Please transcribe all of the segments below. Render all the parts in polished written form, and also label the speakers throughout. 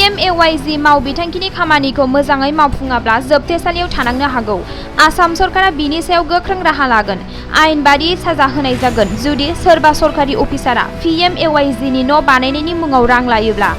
Speaker 1: Pmay-G मावबिथांखिनि खामानिखौ मोजाङै मावफुङाब्ला जोबथेसालियाव थानांनो हागौ। आसाम सरकारा बिनि सायाव गोख्रों राहा लागोन। आयेन बादियै साजा होनाय जागोन जुदि सोरबा सरकारि अफिसारा Pmay-Gनि न' बानायनायनि मुङाव रां लायोब्ला।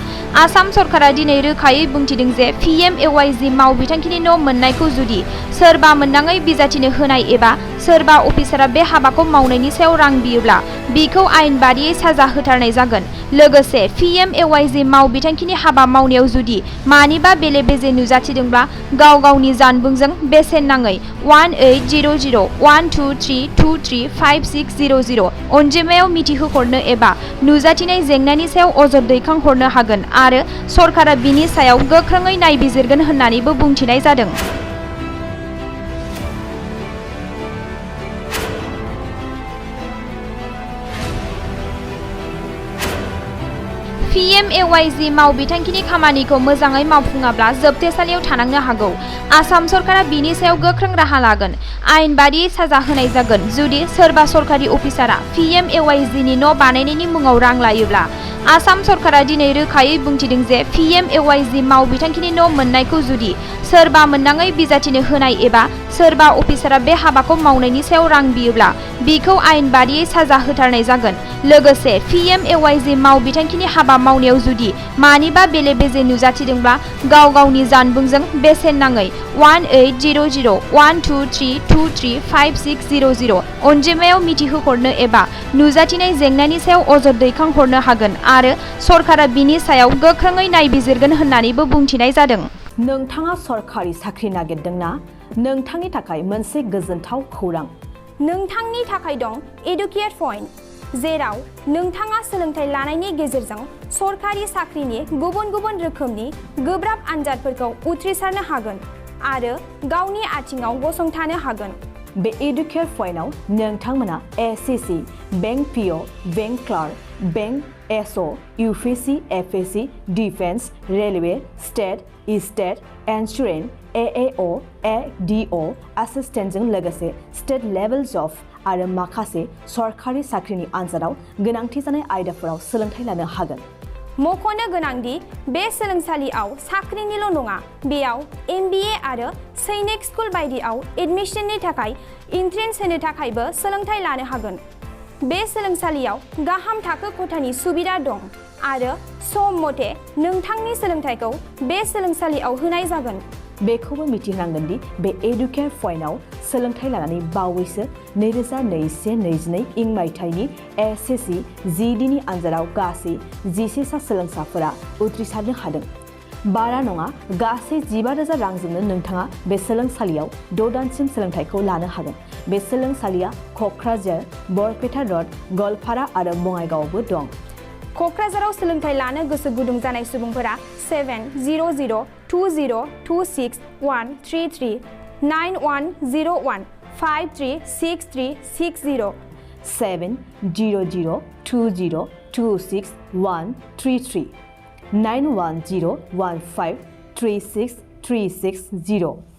Speaker 1: आसाम सरकारा दिनै रोखायै बुंथिदों जे Pmay-G मावबिथांखिनि न' मोननायखौ जुदि सोरबा मोननाङै बिजाथिनो होनाय एबा सोरबा अफिसारा बे हाबाखौ मावनायनि सायाव रां बियोब्ला बिखौ आयेन बादियै साजा होथारनाय जागोन। लोगोसे Pmay-G मावबिथांखिनि हाबा मावनायाव जुदि मानिबा बेले-बेजे नुजाथिदोंब्ला गाव गावनि जानबुंजों बेसेन नाङै 180012323560 अनजिमायाव मिथिहोहरनो एबा नुजाथिनाय जेंनानि सायाव अजद दैखांहरनो हागोन आरो सरकारा बिनि सायाव गोख्रोङै नायबिजिरगोन होननानैबो बुंथिनाय जादों। Pmay-G मावबिथांखिनि खामानिखौ मोजाङै मावफुङाब्ला जोबथेसालियाव थानांनो हागौ। आसाम सरकारा बिनि सायाव गोख्रों राहा लागोन। आयेन बादियै साजा होनाय जागोन जुदि सोरबा सरकारि अफिसारा Pmay-Gनि न' बानायनायनि मुङाव रां लायोब्ला। आसाम सरकारा दिनै रोखायै बुंथिदों जे Pmay-G मावबिथांखिनि न' मोननायखौ जुदि सोरबा मोननाङै बिजाथिनो होनाय एबा सोरबा अफिसारा बे हाबाखौ मावनायनि सायाव रां बियोब्ला बिखौ आयेन बादियै साजा होथारनाय जागोन। लोगोसे Pmay-G मावबिथांखिनि हाबा मावनायाव जुदि मानिबा बेले-बेजे नुजाथिदोंब्ला गाव गावनि जानबुंजों बेसेन नाङै 180012323560 अनजिमायाव मिथिहोहरनो एबा नुजाथिनाय जेंनानि सायाव अजद दैखांहरनो हागोन आरो सरकारा बिनि सायाव गोख्रोङै नायबिजिरगोन होननानैबो बुंथिनाय जादों।
Speaker 2: नोंथाङा सरकारि साख्रि नागिरदोंना? नोंथांनि थाखाय मोनसे गोजोनथाव खौरां।
Speaker 3: नोंथांनि थाखाय दं एडुकेट पइन्ट, जेराव नोंथाङा सोलोंथाइ लानायनि गेजेरजों सरकारि साख्रिनि गुबुन-गुबुन रोखोमनि गोब्राब आनजादफोरखौ उथ्रिसारनो हागोन आरो गावनि आथिङाव गसंथानो हागोन।
Speaker 2: बे एडुकेट पइन्टआव नोंथांमोना SSC, bank PO, bank clerk, bank SO, UPSC, FSC, defence, railway, state insurance, AO, ADO एसिस्टेन्टजों लोगोसे स्टेट लेभेल जब आरो माखासे सरकारि साख्रिनि आनजादाव गोनांथि जानाय आयदाफोराव सोलोंथाइ लानो हागोन।
Speaker 3: मख'नो गोनांदि बे सोलोंसालियाव साख्रिनिल' नङा, बेयाव MBA आरो सैनिक स्कुल बायदियाव एडमिशननि थाखाय एन्ट्रेन्स होनो थाखायबो सोलोंथाइ लानो हागोन। बे सोलोंसालियाव गाहाम थाखो खथानि सुबिदा दं आरो सम मथे नोंथांनि सोलोंथाइखौ बे सोलोंसालियाव होनाय जागोन।
Speaker 2: बेखौबो मिथिनांगोन दि बे एडुकेट पइन्टआव सोलोंथाइ लानानै बावैसो 2021-22 इं मायथाइनि एसएससि GDनि आनजादाव गासै 11 सा सोलोंसाफोरा उथ्रिसारनो हादों। बारा नङा, गासै 15,000 रांजोंनो नोंथाङा बे सोलोंसालियाव 6 दानसिम सोलोंथाइखौ लानो हागोन। बे सोलोंसालिया क'क्राझार, बरपेटा र'ड, गवालपारा आरो बङाइगावआवबो दं।
Speaker 3: क'क्राझाराव सोलोंथाइ लानो गोसो गुदुं जानाय सुबुंफोरा 700-226-133 9101-536360
Speaker 2: 700-226-133 9101536360